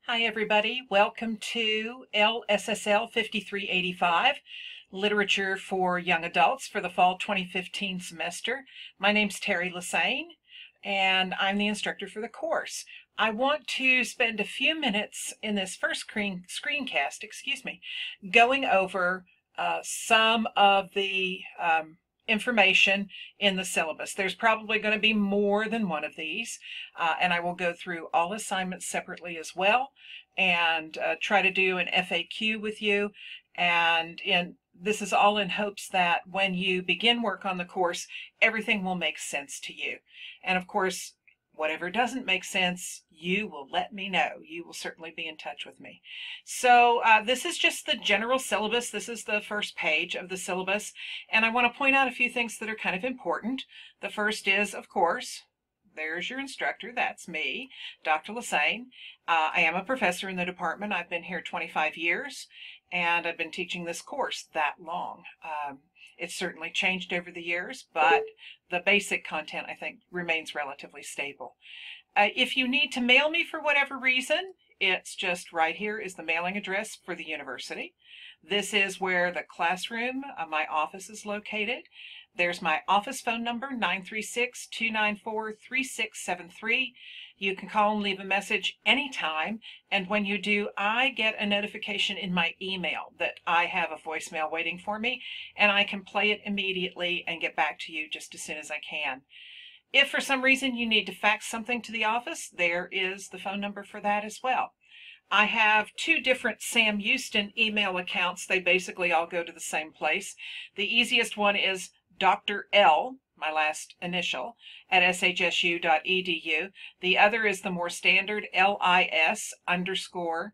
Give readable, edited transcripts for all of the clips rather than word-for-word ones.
Hi everybody, welcome to LSSL 5385, Literature for Young Adults for the Fall 2015 semester. My name's Terry Lassane, and I'm the instructor for the course. I want to spend a few minutes in this first screencast, going over some of the information in the syllabus. There's probably going to be more than one of these, and I will go through all assignments separately as well and try to do an FAQ with you. And this is all in hopes that when you begin work on the course, everything will make sense to you. And of course, whatever doesn't make sense, you will let me know. You will certainly be in touch with me. So this is just the general syllabus. This is the first page of the syllabus. And I want to point out a few things that are kind of important. The first is, of course, there's your instructor. That's me, Dr. Lassane. I am a professor in the department. I've been here 25 years, and I've been teaching this course that long. It's certainly changed over the years, but the basic content, I think, remains relatively stable. If you need to mail me for whatever reason, it's just right here is the mailing address for the university. This is where the classroom, my office, is located. There's my office phone number, 936-294-3673. You can call and leave a message anytime, and when you do, I get a notification in my email that I have a voicemail waiting for me, and I can play it immediately and get back to you just as soon as I can. If for some reason you need to fax something to the office, there is the phone number for that as well. I have two different Sam Houston email accounts. They basically all go to the same place. The easiest one is Dr. L, my last initial, at shsu.edu. The other is the more standard LIS_TSL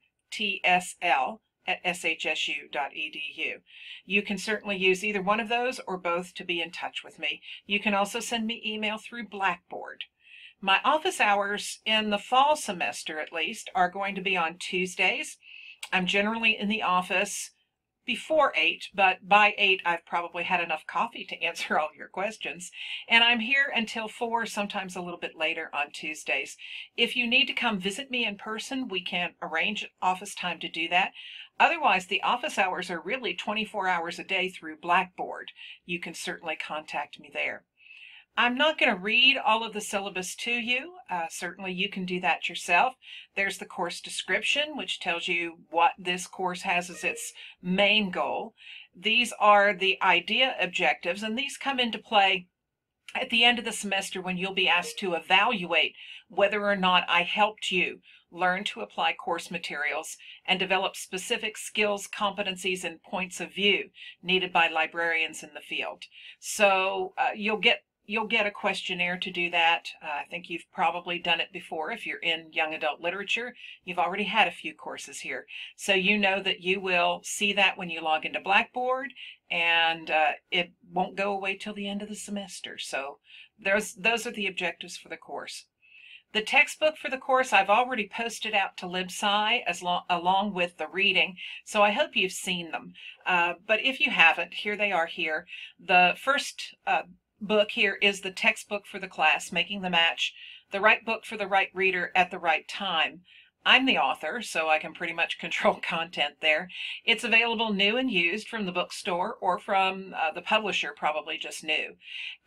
at shsu.edu. You can certainly use either one of those or both to be in touch with me. You can also send me email through Blackboard. My office hours in the fall semester, at least, are going to be on Tuesdays. I'm generally in the office before 8, but by 8 I've probably had enough coffee to answer all your questions, and I'm here until 4, sometimes a little bit later on Tuesdays. If you need to come visit me in person, we can arrange office time to do that. Otherwise, the office hours are really 24 hours a day through Blackboard. You can certainly contact me there. I'm not going to read all of the syllabus to you. Certainly you can do that yourself. There's the course description, which tells you what this course has as its main goal. These are the idea objectives, and these come into play at the end of the semester when you'll be asked to evaluate whether or not I helped you learn to apply course materials and develop specific skills, competencies, and points of view needed by librarians in the field. So you'll get a questionnaire to do that. I think you've probably done it before. If you're in young adult literature, you've already had a few courses here. So you know that you will see that when you log into Blackboard, and it won't go away till the end of the semester. So those are the objectives for the course. The textbook for the course I've already posted out to LibSci along with the reading, so I hope you've seen them. But if you haven't, here they are here. The first book here is the textbook for the class, Making the Match, the right book for the right reader at the right time. I'm the author, so I can pretty much control content there. It's available new and used from the bookstore or from the publisher, probably just new.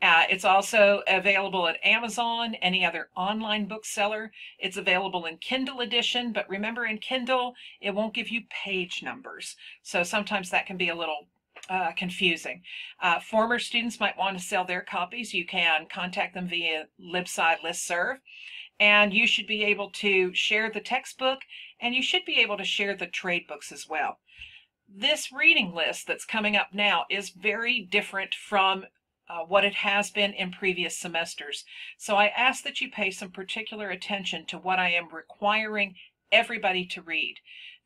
It's also available at Amazon, any other online bookseller. It's available in Kindle edition, but remember, in Kindle, it won't give you page numbers. So sometimes that can be a little confusing. Former students might want to sell their copies. You can contact them via LibSci listserv, and you should be able to share the textbook, and you should be able to share the trade books as well. This reading list that's coming up now is very different from what it has been in previous semesters. So I ask that you pay some particular attention to what I am requiring everybody to read.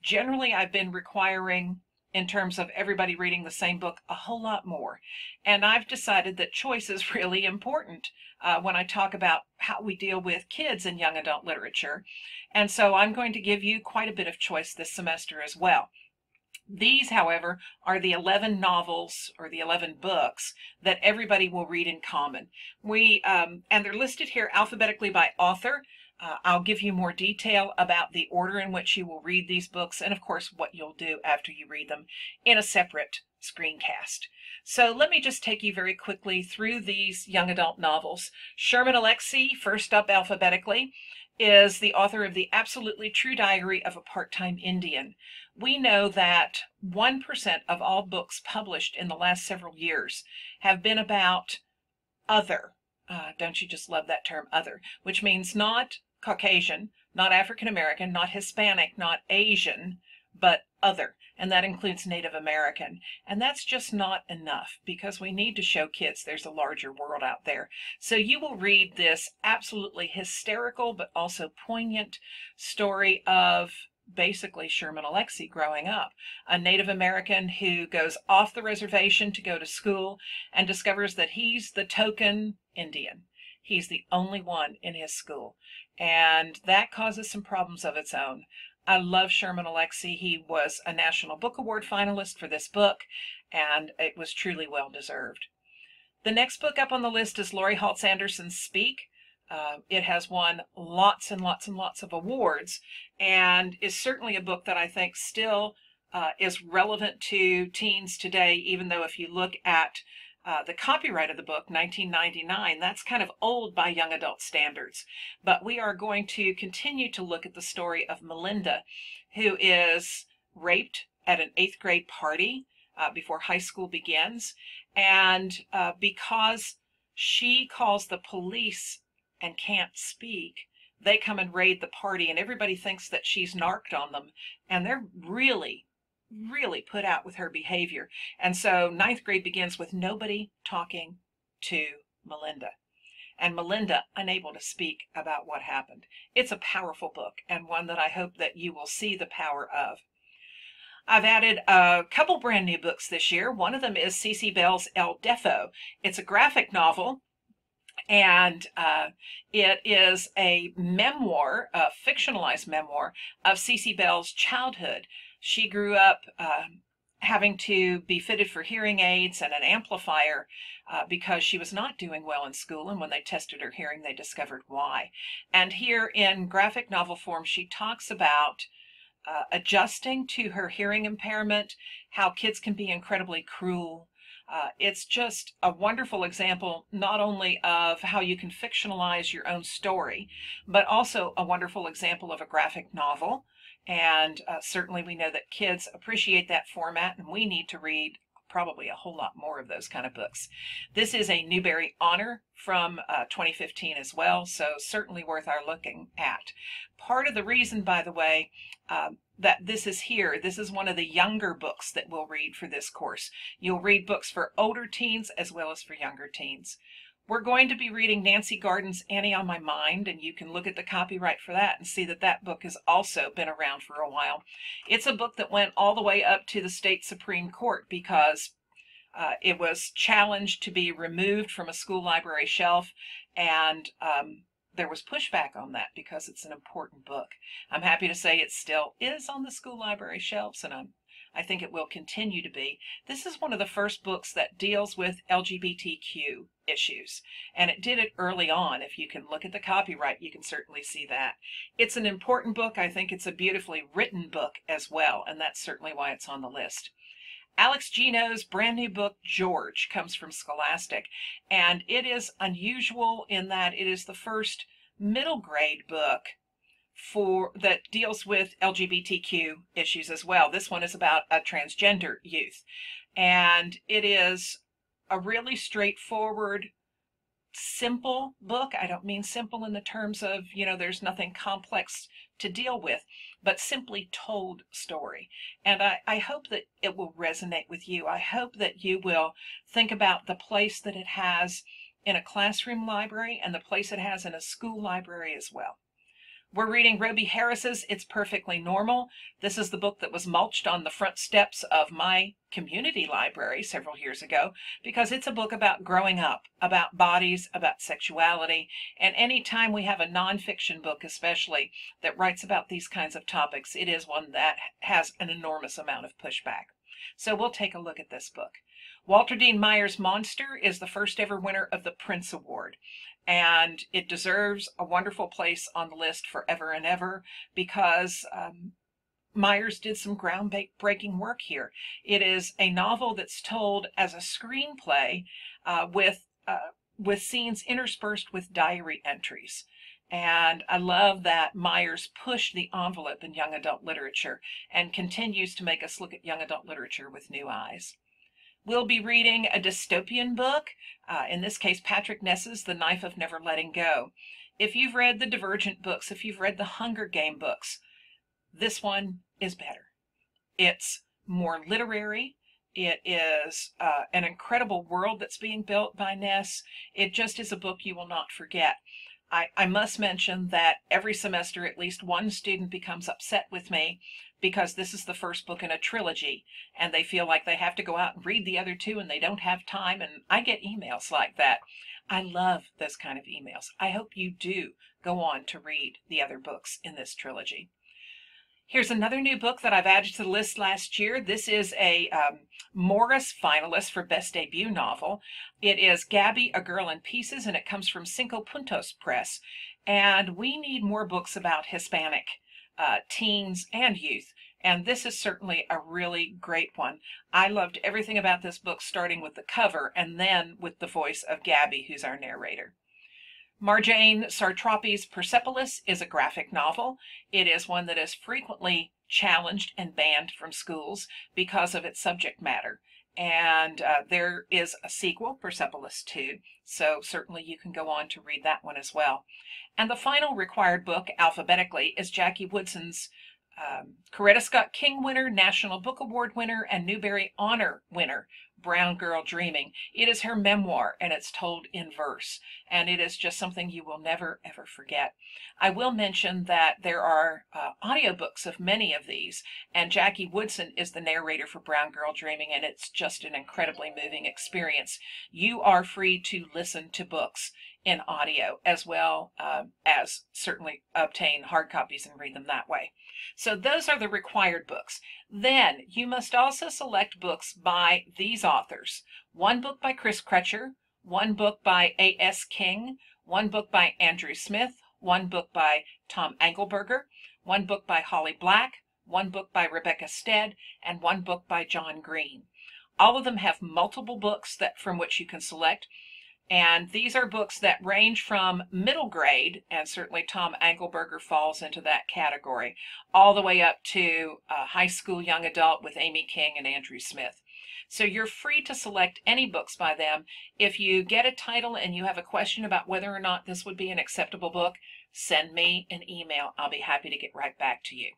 Generally, I've been requiring, in terms of everybody reading the same book, a whole lot more. And I've decided that choice is really important when I talk about how we deal with kids in young adult literature. And so I'm going to give you quite a bit of choice this semester as well. These, however, are the 11 novels or the 11 books that everybody will read in common. And they're listed here alphabetically by author. I'll give you more detail about the order in which you will read these books and, of course, what you'll do after you read them in a separate screencast. So let me just take you very quickly through these young adult novels. Sherman Alexie, first up alphabetically, is the author of The Absolutely True Diary of a Part-Time Indian. We know that 1% of all books published in the last several years have been about other. Don't you just love that term, other, which means not Caucasian, not African American, not Hispanic, not Asian, but other. And that includes Native American. And that's just not enough, because we need to show kids there's a larger world out there. So you will read this absolutely hysterical but also poignant story of basically Sherman Alexie growing up, a Native American who goes off the reservation to go to school and discovers that he's the token Indian. He's the only one in his school, and that causes some problems of its own. I love Sherman Alexie. He was a National Book Award finalist for this book, and it was truly well deserved. The next book up on the list is Laurie Halse Anderson's Speak. It has won lots and lots and lots of awards, and is certainly a book that I think still is relevant to teens today, even though if you look at the copyright of the book, 1999, that's kind of old by young adult standards. But we are going to continue to look at the story of Melinda, who is raped at an 8th grade party before high school begins. And because she calls the police and can't speak, they come and raid the party, and everybody thinks that she's narked on them. And they're really put out with her behavior. And so 9th grade begins with nobody talking to Melinda, and Melinda unable to speak about what happened. It's a powerful book, and one that I hope that you will see the power of. I've added a couple brand new books this year. One of them is Cece Bell's El Defo. It's a graphic novel, and it is a memoir, a fictionalized memoir of Cece Bell's childhood. She grew up having to be fitted for hearing aids and an amplifier because she was not doing well in school, and when they tested her hearing, they discovered why. And here in graphic novel form, she talks about adjusting to her hearing impairment, how kids can be incredibly cruel. It's just a wonderful example, not only of how you can fictionalize your own story, but also a wonderful example of a graphic novel. And certainly we know that kids appreciate that format, and we need to read probably a whole lot more of those kind of books. This is a Newbery Honor from 2015 as well, so certainly worth our looking at. Part of the reason, by the way, that this is here, this is one of the younger books that we'll read for this course. You'll read books for older teens as well as for younger teens. We're going to be reading Nancy Garden's Annie on My Mind, and you can look at the copyright for that and see that that book has also been around for a while. It's a book that went all the way up to the state Supreme Court because it was challenged to be removed from a school library shelf, and there was pushback on that because it's an important book. I'm happy to say it still is on the school library shelves, and I think it will continue to be. This is one of the first books that deals with LGBTQ issues, and it did it early on. If you can look at the copyright, you can certainly see that. It's an important book. I think it's a beautifully written book as well, and that's certainly why it's on the list. Alex Gino's brand new book, George, comes from Scholastic, and it is unusual in that it is the first middle grade book that deals with LGBTQ issues as well. This one is about a transgender youth, and it is a really straightforward, simple book. I don't mean simple in the terms of, there's nothing complex to deal with, but simply told story. And I hope that it will resonate with you. I hope that you will think about the place that it has in a classroom library and the place it has in a school library as well. We're reading Roby Harris's It's Perfectly Normal. This is the book that was mulched on the front steps of my community library several years ago because it's a book about growing up, about bodies, about sexuality, and any time we have a nonfiction book especially that writes about these kinds of topics, it is one that has an enormous amount of pushback. So we'll take a look at this book. Walter Dean Meyer's Monster is the first ever winner of the Prince Award, and it deserves a wonderful place on the list forever and ever because Myers did some groundbreaking work here. It is a novel that's told as a screenplay with scenes interspersed with diary entries. And I love that Myers pushed the envelope in young adult literature and continues to make us look at young adult literature with new eyes. We'll be reading a dystopian book, in this case Patrick Ness's The Knife of Never Letting Go. If you've read the Divergent books, if you've read the Hunger Game books, this one is better. It's more literary. It is an incredible world that's being built by Ness. It just is a book you will not forget. I must mention that every semester at least one student becomes upset with me because this is the first book in a trilogy and they feel like they have to go out and read the other two and they don't have time, and I get emails like that. I love those kind of emails. I hope you do go on to read the other books in this trilogy. Here's another new book that I've added to the list last year. This is a Morris finalist for Best Debut Novel. It is Gabby, A Girl in Pieces, and it comes from Cinco Puntos Press. And we need more books about Hispanic teens and youth. And this is certainly a really great one. I loved everything about this book, starting with the cover and then with the voice of Gabby, who's our narrator. Marjane Sartropi's Persepolis is a graphic novel. It is one that is frequently challenged and banned from schools because of its subject matter. And there is a sequel, Persepolis 2, so certainly you can go on to read that one as well. And the final required book, alphabetically, is Jackie Woodson's Coretta Scott King winner, National Book Award winner, and Newbery Honor winner, Brown Girl Dreaming. It is her memoir, and it's told in verse, and it is just something you will never, ever forget. I will mention that there are audiobooks of many of these, and Jackie Woodson is the narrator for Brown Girl Dreaming, and it's just an incredibly moving experience. You are free to listen to books in audio as well as certainly obtain hard copies and read them that way. So those are the required books. Then you must also select books by these authors. One book by Chris Crutcher, one book by A.S. King, one book by Andrew Smith, one book by Tom Angelberger, one book by Holly Black, one book by Rebecca Stead, and one book by John Green. All of them have multiple books from which you can select. And these are books that range from middle grade, and certainly Tom Angelberger falls into that category, all the way up to high school young adult with Amy King and Andrew Smith. So you're free to select any books by them. If you get a title and you have a question about whether or not this would be an acceptable book, send me an email. I'll be happy to get right back to you.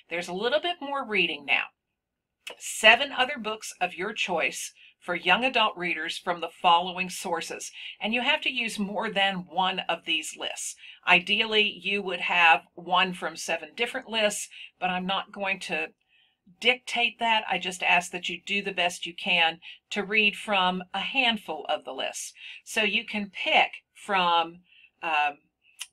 There's a little bit more reading now. 7 other books of your choice for young adult readers from the following sources. And you have to use more than one of these lists. Ideally, you would have one from 7 different lists, but I'm not going to dictate that. I just ask that you do the best you can to read from a handful of the lists. So you can pick from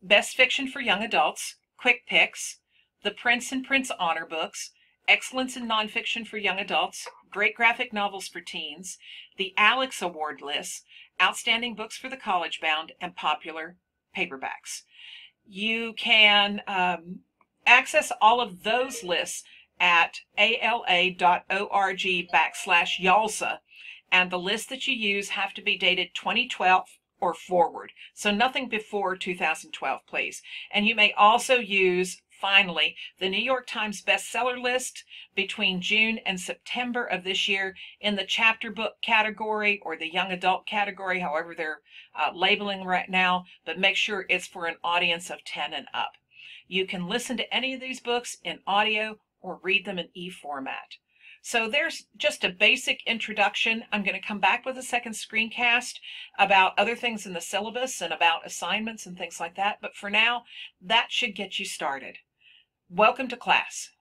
Best Fiction for Young Adults, Quick Picks, the Prince and Prince Honor Books, Excellence in Nonfiction for Young Adults, Great Graphic Novels for Teens, the Alex Award lists, Outstanding Books for the College Bound, and Popular Paperbacks. You can access all of those lists at ala.org/YALSA, and the lists that you use have to be dated 2012 or forward, so nothing before 2012, please. And you may also use, finally, the New York Times bestseller list between June and September of this year in the chapter book category or the young adult category, however they're labeling right now, but make sure it's for an audience of 10 and up. You can listen to any of these books in audio or read them in e-format. So there's just a basic introduction. I'm going to come back with a second screencast about other things in the syllabus and about assignments and things like that. But for now, that should get you started. Welcome to class.